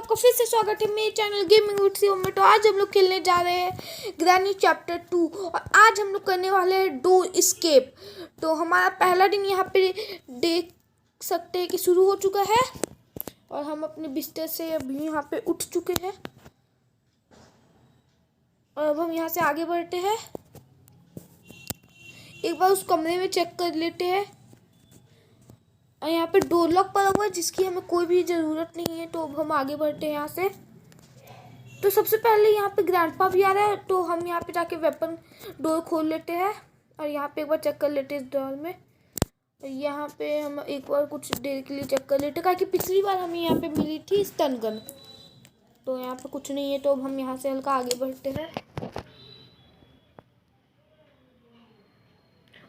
आपका फिर से स्वागत है मेरे चैनल गेमिंग विद सीओ में। तो आज हम लोग खेलने जा रहे हैं ग्रैनी चैप्टर 2 और आज हम लोग करने वाले हैं डोर एस्केप। तो हमारा पहला दिन यहाँ पे देख सकते हैं कि शुरू हो चुका है और हम अपने बिस्तर से अभी यहाँ पे उठ चुके हैं और अब हम यहाँ से आगे बढ़ते हैं। एक बार उस कमरे में चेक कर लेते हैं और यहाँ पे डोर लॉक पड़ा हुआ है जिसकी हमें कोई भी ज़रूरत नहीं है। तो अब हम आगे बढ़ते हैं यहाँ से। तो सबसे पहले यहाँ पे ग्रैंडपा भी आ रहा है तो हम यहाँ पे जाके वेपन डोर खोल लेते हैं और यहाँ पे एक बार चेक कर लेते हैं इस डोर में। यहाँ पे हम एक बार कुछ देर के लिए चेक कर लेते हैं कि पिछली बार हमें यहाँ पे मिली थी स्टन गन। तो यहाँ पे कुछ नहीं है तो अब हम यहाँ से हल्का आगे बढ़ते हैं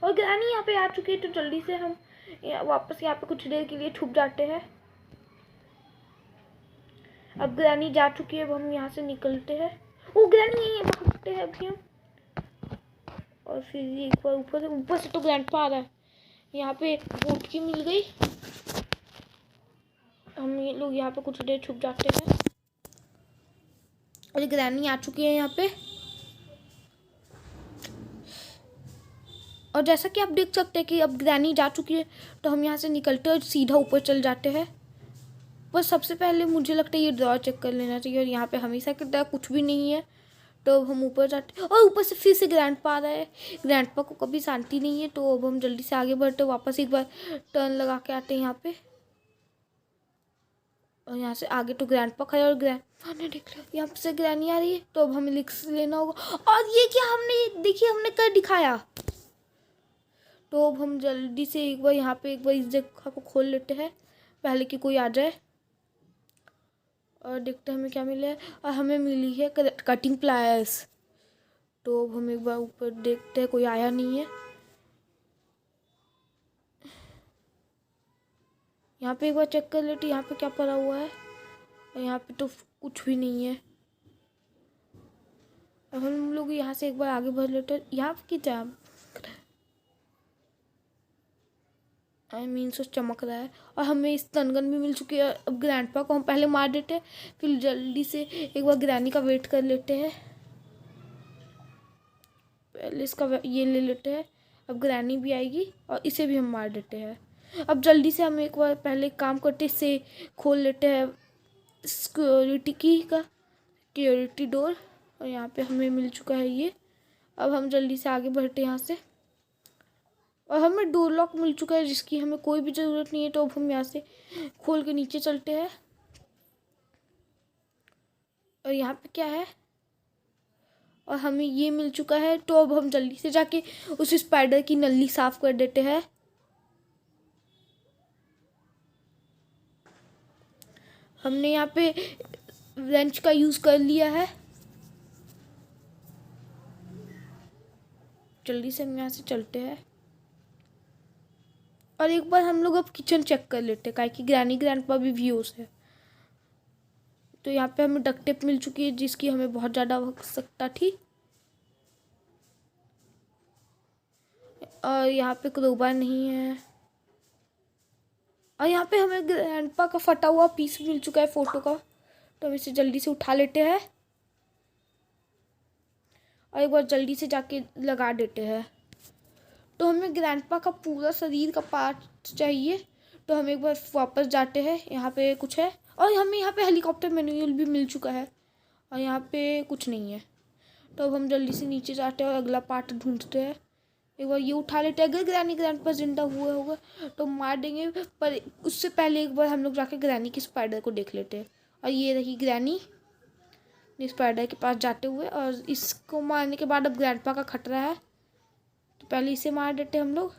और ग्रैनी यहाँ पे आ चुकी है। तो जल्दी से हम वापस यहाँ पे कुछ देर के लिए छुप जाते हैं। अब ग्रैनी जा चुकी है, अब हम यहाँ से निकलते हैं। ओ ग्रैनी यहीं है, भागते हैं अभी हम। और फिर एक बार ऊपर से तो ग्रैंडपा आ रहा है। यहाँ पे बोट की मिल गई। हम ये लोग यहाँ पे कुछ देर छुप जाते हैं और ग्रैनी आ चुकी है यहाँ पे। और जैसा कि आप देख सकते हैं कि अब ग्रैनी जा चुकी है तो हम यहाँ से निकलते हैं और सीधा ऊपर चल जाते हैं। बस सबसे पहले मुझे लगता है ये ड्रॉ चेक कर लेना चाहिए और यहाँ पे हमेशा की तरह कुछ भी नहीं है। तो अब हम ऊपर जाते हैं और ऊपर से फिर से ग्रैंडपा आ रहा है। ग्रैंडपा को कभी शांति नहीं है। तो अब हम जल्दी से आगे बढ़ते वापस एक बार टर्न लगा के आते हैं यहाँ पे। और यहाँ से आगे तो ग्रैंडपा खड़ा है और ग्रैंडपा ने देख लिया यहाँ से ग्रैनी आ रही है। तो अब हमें रिस्क लेना होगा और ये क्या हमने देखिए हमने कर दिखाया। तो अब हम जल्दी से एक बार यहाँ पे एक बार इस जगह को खोल लेते हैं पहले कि कोई आ जाए और देखते हैं हमें क्या मिला है। और हमें मिली है कटिंग प्लायर्स। तो अब हम एक बार ऊपर देखते हैं, कोई आया नहीं है। यहाँ पे एक बार चेक कर लेते यहाँ पे क्या पड़ा हुआ है और यहाँ पे तो कुछ भी नहीं है। अब हम लोग यहाँ से एक बार आगे बढ़ लेते हैं। यहाँ की जैम सो चमक रहा है और हमें स्टन गन भी मिल चुकी है। अब ग्रैंडपा को हम पहले मार देते हैं फिर जल्दी से एक बार ग्रैनी का वेट कर लेते हैं। पहले इसका ये ले लेते हैं। अब ग्रैनी भी आएगी और इसे भी हम मार देते हैं। अब जल्दी से हम एक बार पहले काम करते से खोल लेते हैं सिक्योरिटी डोर और यहाँ पे हमें मिल चुका है ये। अब हम जल्दी से आगे बढ़ते हैं यहाँ से और हमें डोर लॉक मिल चुका है जिसकी हमें कोई भी ज़रूरत नहीं है। तो अब हम यहाँ से खोल के नीचे चलते हैं और यहाँ पे क्या है और हमें ये मिल चुका है। तो अब हम जल्दी से जाके उस स्पाइडर की नली साफ कर देते हैं। हमने यहाँ पे रेंच का यूज़ कर लिया है। जल्दी से हम यहाँ से चलते हैं और एक बार हम लोग अब किचन चेक कर लेते हैं काहे कि ग्रैंडपा भी व्यूज है। तो यहाँ पे हमें डक्ट टेप मिल चुकी है जिसकी हमें बहुत ज़्यादा आवश्यकता थी। और यहाँ पे क्रोबार नहीं है और यहाँ पे हमें ग्रैंडपा का फटा हुआ पीस मिल चुका है फोटो का। तो हम इसे जल्दी से उठा लेते हैं और एक बार जल्दी से जाके लगा देते हैं। तो हमें ग्रैंडपा का पूरा शरीर का पार्ट चाहिए। तो हम एक बार वापस जाते हैं। यहाँ पे कुछ है और हमें यहाँ पे हेलीकॉप्टर मैनुअल भी मिल चुका है और यहाँ पे कुछ नहीं है। तो अब हम जल्दी से नीचे जाते हैं और अगला पार्ट ढूंढते हैं। एक बार ये उठा लेते हैं। अगर ग्रैंडपा जिंदा हुआ होगा तो मार देंगे, पर उससे पहले एक बार हम लोग जाके ग्रैनी की स्पाइडर को देख लेते हैं। और ये रही ग्रैनी स्पाइडर के पास जाते हुए और इसको मारने के बाद अब ग्रैंडपा का खतरा है तो पहले इसे मार देते हम लोग।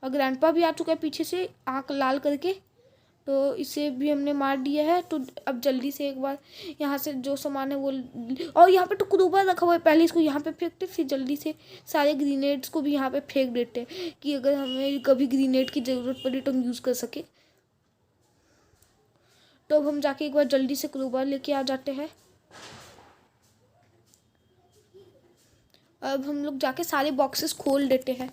और ग्रैंडपा भी आ चुका है पीछे से आँख लाल करके। तो इसे भी हमने मार दिया है। तो अब जल्दी से एक बार यहाँ से जो सामान है वो और यहाँ पे तो क्रोबार रखा हुआ है, पहले इसको यहाँ पे फेंकते फिर जल्दी से सारे ग्रेनेड्स को भी यहाँ पे फेंक देते कि अगर हमें कभी ग्रेनेड की ज़रूरत पड़े तो हम यूज़ कर सके। तो अब हम जाके एक बार जल्दी से क्रोबार लेके आ जाते हैं। अब हम लोग जाके सारे बॉक्सेस खोल देते हैं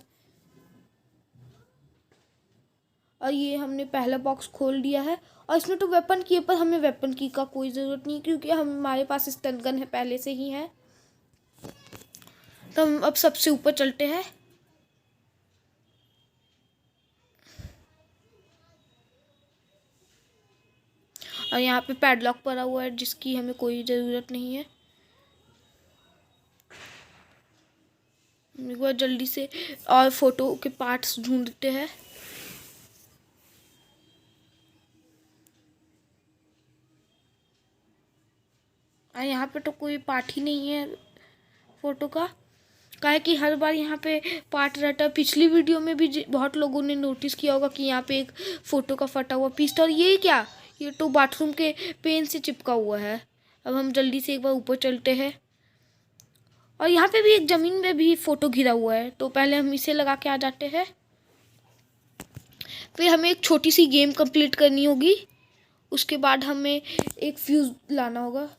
और ये हमने पहला बॉक्स खोल दिया है। और इसमें तो वेपन की है, पर हमें वेपन की का कोई ज़रूरत नहीं क्योंकि हमारे पास स्टन गन है पहले से ही है। तो हम अब सबसे ऊपर चलते हैं। और यहाँ पे पैडलॉक पड़ा हुआ है जिसकी हमें कोई ज़रूरत नहीं है। एक बार जल्दी से और फोटो के पार्ट्स ढूंढते हैं। और यहाँ पे तो कोई पार्ट ही नहीं है फोटो का। काहे कि हर बार यहाँ पे पार्ट रहता है। पिछली वीडियो में भी बहुत लोगों ने नोटिस किया होगा कि यहाँ पे एक फ़ोटो का फटा हुआ पीस था। और ये क्या, ये तो बाथरूम के पेन से चिपका हुआ है। अब हम जल्दी से एक बार ऊपर चलते हैं। और यहाँ पे भी एक ज़मीन में भी फ़ोटो घिरा हुआ है, तो पहले हम इसे लगा के आ जाते हैं। फिर हमें एक छोटी सी गेम कंप्लीट करनी होगी। उसके बाद हमें एक फ्यूज़ लाना होगा।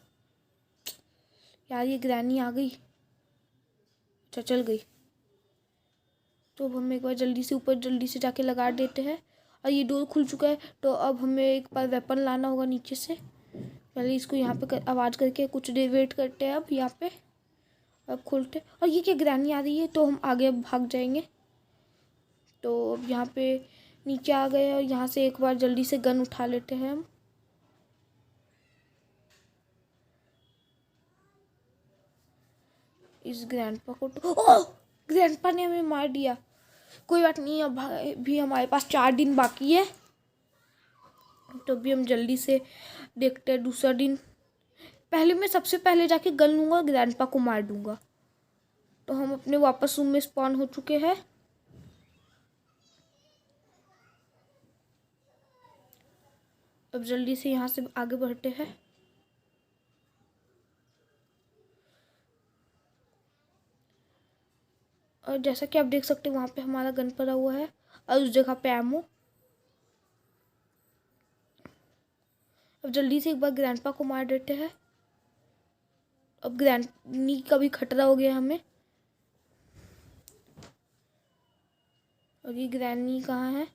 यार ये ग्रैनी आ गई, अच्छा चल गई। तो अब हम एक बार जल्दी से ऊपर जल्दी से जाके लगा देते हैं। और ये डोर खुल चुका है, तो अब हमें एक बार वेपन लाना होगा नीचे से। पहले इसको यहाँ पे आवाज़ करके कुछ देर वेट करते हैं। अब यहाँ पे अब खोलते। और ये क्या, ग्रैनी आ रही है, तो हम आगे भाग जाएंगे। तो अब यहाँ पे नीचे आ गए और यहाँ से एक बार जल्दी से गन उठा लेते हैं हम। इस ग्रैंडपा को तो ओह, ग्रैंडपा ने हमें मार दिया। कोई बात नहीं, अब भी हमारे पास 4 दिन बाकी है। तो अभी हम जल्दी से देखते हैं दूसरा दिन। पहले मैं सबसे पहले जाके गन लूँगा, ग्रैंडपा को मार दूँगा। तो हम अपने वापस रूम में स्पॉन हो चुके हैं। अब जल्दी से यहाँ से आगे बढ़ते हैं। और जैसा कि आप देख सकते हैं वहाँ पे हमारा गन पड़ा हुआ है और उस जगह पे एमो। अब जल्दी से एक बार ग्रैंडपा को मार देते हैं। अब ग्रैनी का भी खतरा हो गया हमें। और ये ग्रैनी कहाँ है?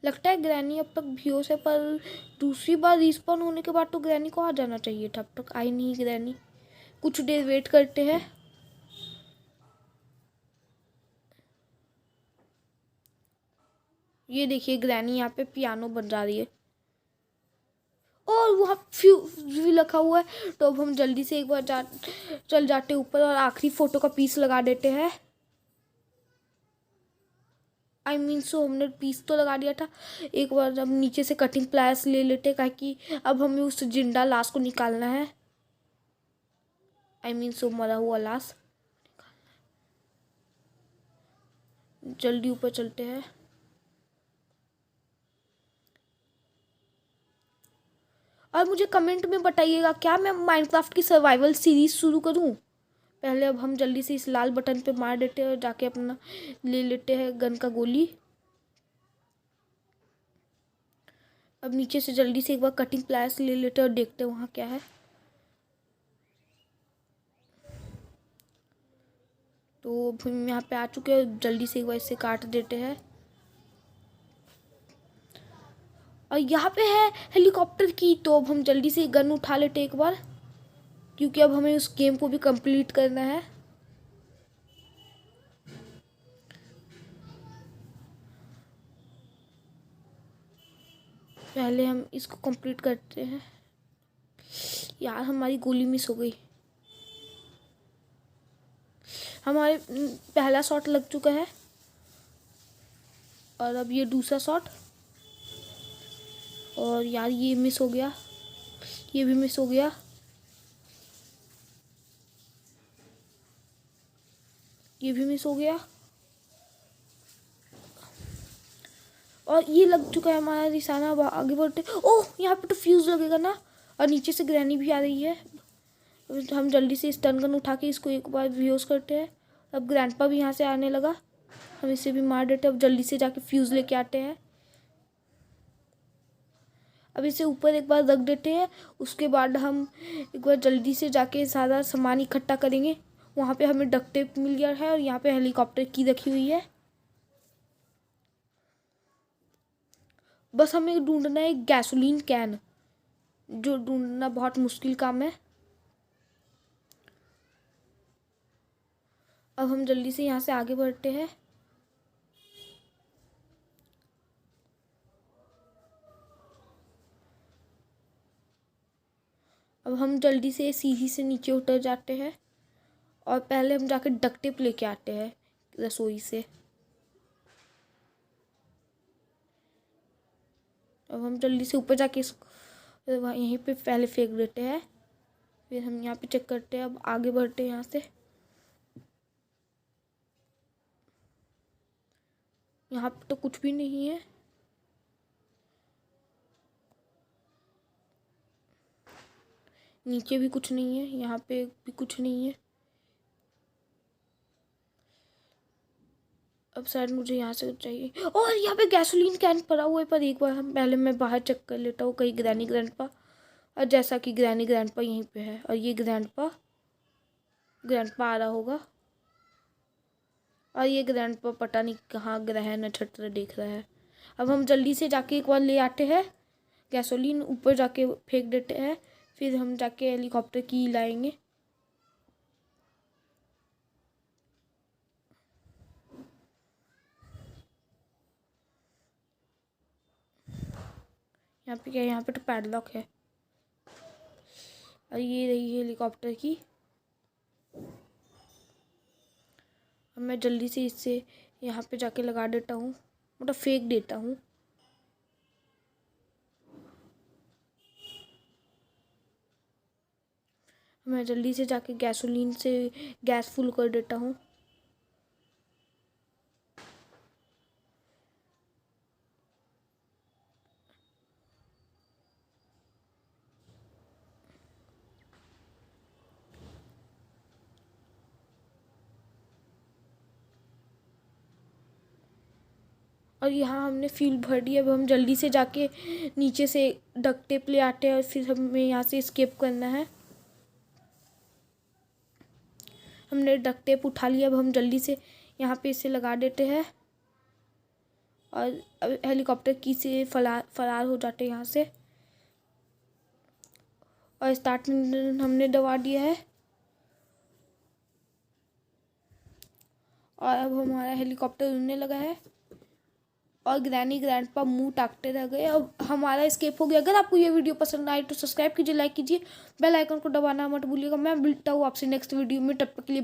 लगता है ग्रैनी अब तक बेहोश है, पर दूसरी बार रिस्पॉन होने के बाद तो ग्रैनी को आ जाना चाहिए था। अब तक आई नहीं ग्रैनी। कुछ देर वेट करते हैं। ये देखिए ग्रैनी यहाँ पे पियानो बजा रही है और वहाँ फ्यूज भी रखा हुआ है। तो अब हम जल्दी से एक बार चल जाते ऊपर और आखिरी फ़ोटो का पीस लगा देते हैं। सो हमने पीस तो लगा दिया था। एक बार अब नीचे से कटिंग प्लायर्स ले लेते, ताकि अब हमें उस जिंदा लाश को निकालना है। सो मरा हुआ लाश। जल्दी ऊपर चलते हैं। और मुझे कमेंट में बताइएगा, क्या मैं माइनक्राफ्ट की सर्वाइवल सीरीज़ शुरू करूं? पहले अब हम जल्दी से इस लाल बटन पे मार देते हैं और जाके अपना ले लेते हैं गन का गोली। अब नीचे से जल्दी से एक बार कटिंग प्लायर्स ले लेते हैं और देखते हैं वहाँ क्या है। तो अब हम यहाँ पे आ चुके हैं। जल्दी से एक बार इसे काट देते हैं। और यहाँ पे है हेलीकॉप्टर की, तो अब हम जल्दी से गन उठा लेते एक बार, क्योंकि अब हमें उस गेम को भी कंप्लीट करना है। पहले हम इसको कंप्लीट करते हैं। यार हमारी गोली मिस हो गई। हमारे पहला शॉट लग चुका है और अब ये दूसरा शॉट। और यार ये मिस हो गया, ये भी मिस हो गया। ये भी मिस हो गया और ये लग चुका है हमारा निशाना। अब आगे बढ़ते। ओह, यहाँ पे तो फ्यूज़ लगेगा ना। और नीचे से ग्रैनी भी आ रही है। हम जल्दी से स्टन गन उठा के इसको एक बार यूज़ करते हैं। अब ग्रैंडपा भी यहाँ से आने लगा, हम इसे भी मार देते हैं। अब जल्दी से जाके फ्यूज़ लेके आते हैं। अब इसे ऊपर एक बार रख देते हैं। उसके बाद हम एक बार जल्दी से जाके सारा सामान इकट्ठा करेंगे। वहाँ पे हमें डक्ट टेप मिल गया है और यहाँ पे हेलीकॉप्टर की रखी हुई है। बस हमें ढूंढना है एक गैसोलीन कैन, जो ढूंढना बहुत मुश्किल काम है। अब हम जल्दी से यहाँ से आगे बढ़ते हैं। अब हम जल्दी से सीढ़ी से नीचे उतर जाते हैं और पहले हम जाकर डक्ट टेप लेके आते हैं रसोई से। अब हम जल्दी से ऊपर जाके इसको यहीं पे पहले फेंक देते हैं, फिर हम यहाँ पे चेक करते हैं। अब आगे बढ़ते हैं यहाँ से। यहाँ पे तो कुछ भी नहीं है। नीचे भी कुछ नहीं है, यहाँ पे भी कुछ नहीं है। अब शायद मुझे यहाँ से चाहिए, और यहाँ पे गैसोलीन कैन पड़ा हुआ है, पर एक बार हम पहले मैं बाहर चेक कर लेता हूँ कहीं ग्रैनी ग्रैंडपा, और जैसा कि ग्रैनी ग्रैंडपा यहीं पे है, और ये ग्रैंडपा आ रहा होगा, और ये ग्रैंडपा पता नहीं कहाँ ग्रह नक्षत्र देख रहा है। अब हम जल्दी से जाके एक बार ले आते हैं गैसोलीन, ऊपर जाके फेंक देते हैं, फिर हम जाके हेलीकॉप्टर की लाएंगे। यहाँ पे क्या है? यहाँ पे तो पैडलॉक है, और ये रही हेलीकॉप्टर की। अब मैं जल्दी से इससे यहाँ पे जाके लगा देता हूँ, मतलब फेंक देता हूँ। मैं जल्दी से जाके गैसोलीन से गैस फुल कर देता हूँ। और यहाँ हमने फ्यूल भर दिया। अब हम जल्दी से जाके नीचे से डक्ट टेप ले आते हैं, और फिर हमें यहाँ से एस्केप करना है। हमने डक्ट टेप उठा लिया। अब हम जल्दी से यहाँ पे इसे लगा देते हैं, और अब हेलीकॉप्टर की से फरार हो जाते हैं यहाँ से। और स्टार्ट हमने दबा दिया है, और अब हमारा हेलीकॉप्टर उड़ने लगा है, और ग्रैनी ग्रैंडपा मुंह ताकते रह गए। अब हमारा एस्केप हो गया। अगर आपको ये वीडियो पसंद आए तो सब्सक्राइब कीजिए, लाइक कीजिए, बेल आइकन को दबाना मत भूलिएगा। मैं मिलता हूँ आपसे नेक्स्ट वीडियो में, तब तक के लिए।